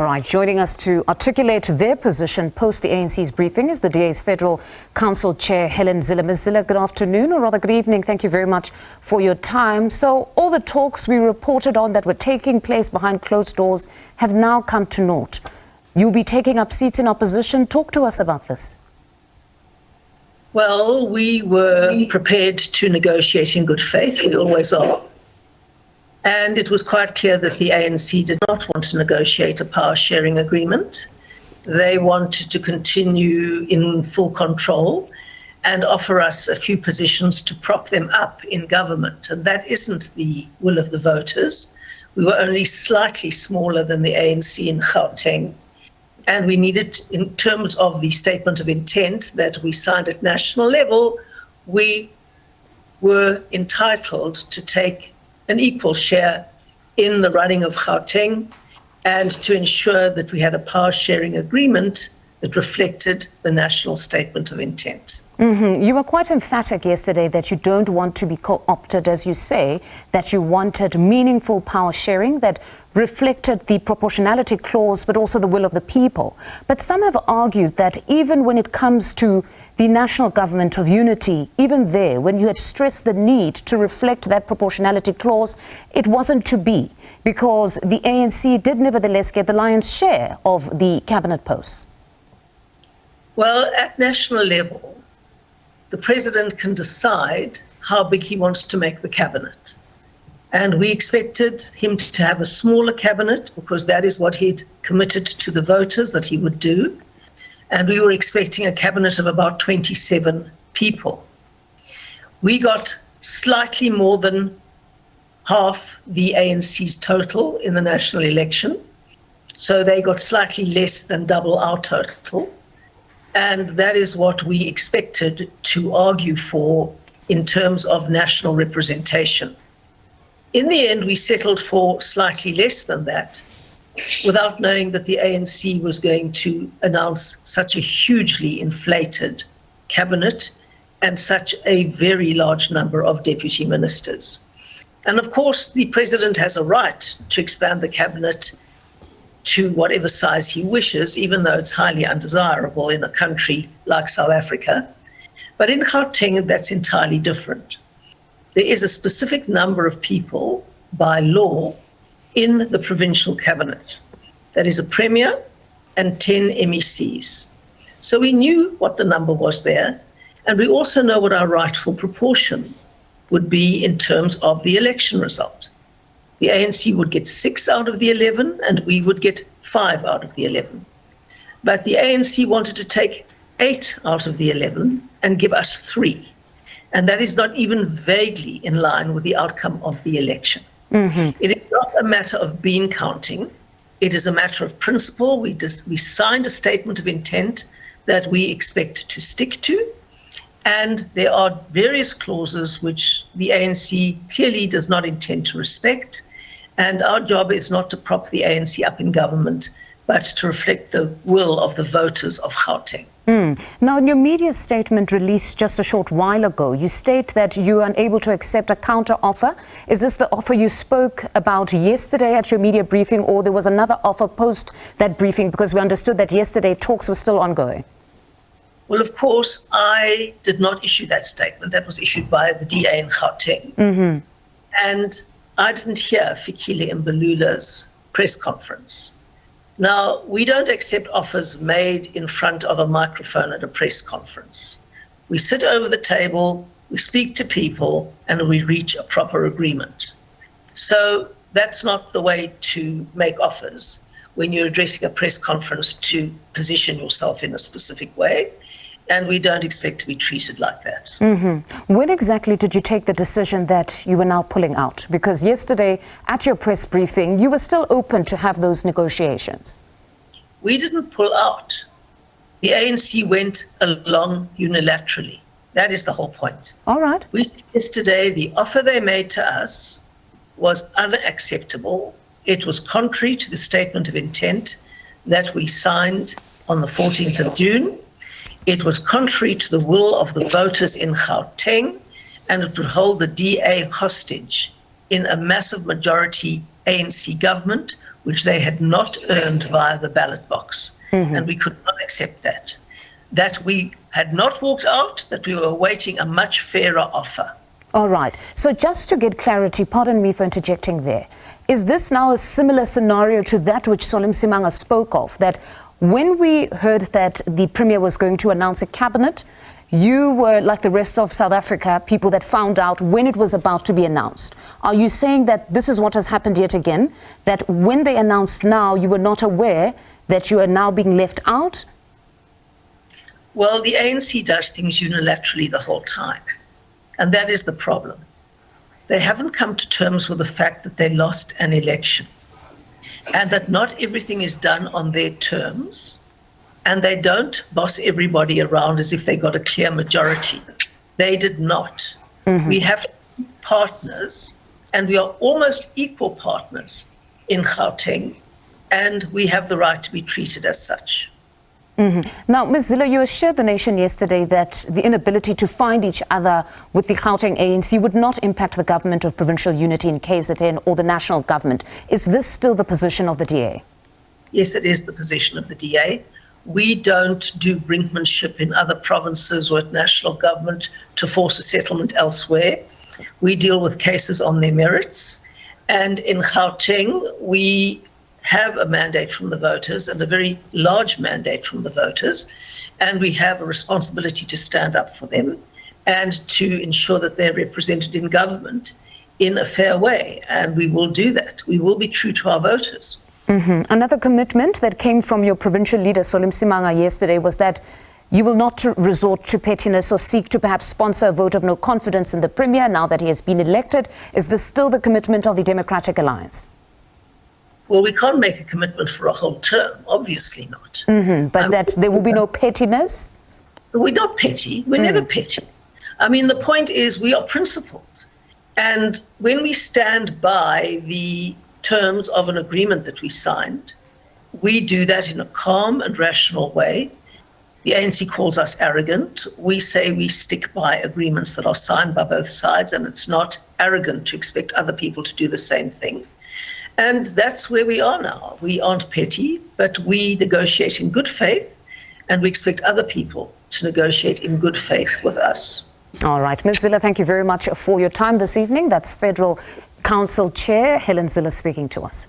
All right, joining us to articulate their position post the ANC's briefing is the DA's Federal Council Chair, Hellen Zille. Ms. Zille, good afternoon, or rather good evening. Thank you very much for your time. So all the talks we reported on that were taking place behind closed doors have now come to naught. You'll be taking up seats in opposition. Talk to us about this. Well, we were prepared to negotiate in good faith. We always are. And it was quite clear that the ANC did not want to negotiate a power-sharing agreement. They wanted to continue in full control and offer us a few positions to prop them up in government. And that isn't the will of the voters. We were only slightly smaller than the ANC in Gauteng. And we needed, in terms of the statement of intent that we signed at national level, we were entitled to take an equal share in the running of Gauteng and to ensure that we had a power-sharing agreement that reflected the national statement of intent. You were quite emphatic yesterday that you don't want to be co-opted, as you say, that you wanted meaningful power sharing that reflected the proportionality clause, but also the will of the people. But some have argued that even when it comes to the national government of unity, even there, when you had stressed the need to reflect that proportionality clause, it wasn't to be, because the ANC did nevertheless get the lion's share of the cabinet posts. Well, at national level, the president can decide how big he wants to make the cabinet. And we expected him to have a smaller cabinet because that is what he'd committed to the voters that he would do. And we were expecting a cabinet of about 27 people. We got slightly more than half the ANC's total in the national election. So they got slightly less than double our total. And that is what we expected to argue for in terms of national representation. In the end, we settled for slightly less than that, without knowing that the ANC was going to announce such a hugely inflated cabinet and such a very large number of deputy ministers. And of course, the president has a right to expand the cabinet to whatever size he wishes, even though it's highly undesirable in a country like South Africa. But in Gauteng, that's entirely different. There is a specific number of people by law in the provincial cabinet. That is a premier and 10 MECs. So we knew what the number was there, and we also know what our rightful proportion would be in terms of the election result. The ANC would get 6 out of the 11 and we would get 5 out of the 11. But the ANC wanted to take 8 out of the 11 and give us 3. And that is not even vaguely in line with the outcome of the election. It is not a matter of bean counting. It is a matter of principle. We signed a statement of intent that we expect to stick to. And there are various clauses which the ANC clearly does not intend to respect. And our job is not to prop the ANC up in government, but to reflect the will of the voters of Gauteng. Now, in your media statement released just a short while ago, you state that you are unable to accept a counteroffer. Is this the offer you spoke about yesterday at your media briefing, or there was another offer post that briefing, because we understood that yesterday talks were still ongoing? Well, of course, I did not issue that statement. That was issued by the DA in Gauteng. And I didn't hear Fikile Mbalula's press conference. Now, we don't accept offers made in front of a microphone at a press conference. We sit over the table, we speak to people, and we reach a proper agreement. So that's not the way to make offers when you're addressing a press conference to position yourself in a specific way. And we don't expect to be treated like that. When exactly did you take the decision that you were now pulling out? Because yesterday at your press briefing, you were still open to have those negotiations. We didn't pull out. The ANC went along unilaterally. That is the whole point. All right. We said yesterday the offer they made to us was unacceptable. It was contrary to the statement of intent that we signed on the 14th of June. It was contrary to the will of the voters in Gauteng, and it would hold the DA hostage in a massive majority ANC government which they had not earned via the ballot box. And we could not accept that. That we had not walked out, that we were awaiting a much fairer offer. All right. So just to get clarity, pardon me for interjecting there, is this now a similar scenario to that which Solim Simanga spoke of, that when we heard that the Premier was going to announce a cabinet, you were, like the rest of South Africa, people that found out when it was about to be announced? Are you saying that this is what has happened yet again, that when they announced now, you were not aware that you are now being left out? Well, the ANC does things unilaterally the whole time, and that is the problem. They haven't come to terms with the fact that they lost an election and that not everything is done on their terms, and they don't boss everybody around as if they got a clear majority. They did not. We have partners, and we are almost equal partners in Gauteng, and we have the right to be treated as such. Now, Ms. Zille, you assured the nation yesterday that the inability to find each other with the Gauteng ANC would not impact the government of provincial unity in KZN or the national government. Is this still the position of the DA? Yes, it is the position of the DA. We don't do brinkmanship in other provinces or at national government to force a settlement elsewhere. We deal with cases on their merits. And in Gauteng, we have a mandate from the voters, and a very large mandate from the voters, and we have a responsibility to stand up for them and to ensure that they're represented in government in a fair way, and we will do that. We will be true to our voters. Another commitment that came from your provincial leader, Solim Simanga, yesterday was that you will not resort to pettiness or seek to perhaps sponsor a vote of no confidence in the Premier now that he has been elected. Is this still the commitment of the Democratic Alliance? Well, we can't make a commitment for a whole term, obviously not. But that there will be no pettiness? We're not petty. We're never petty. I mean, the point is we are principled. And when we stand by the terms of an agreement that we signed, we do that in a calm and rational way. The ANC calls us arrogant. We say we stick by agreements that are signed by both sides, and it's not arrogant to expect other people to do the same thing. And that's where we are now. We aren't petty, but we negotiate in good faith, and we expect other people to negotiate in good faith with us. All right. Ms. Zille, thank you very much for your time this evening. That's Federal Council Chair Hellen Zille speaking to us.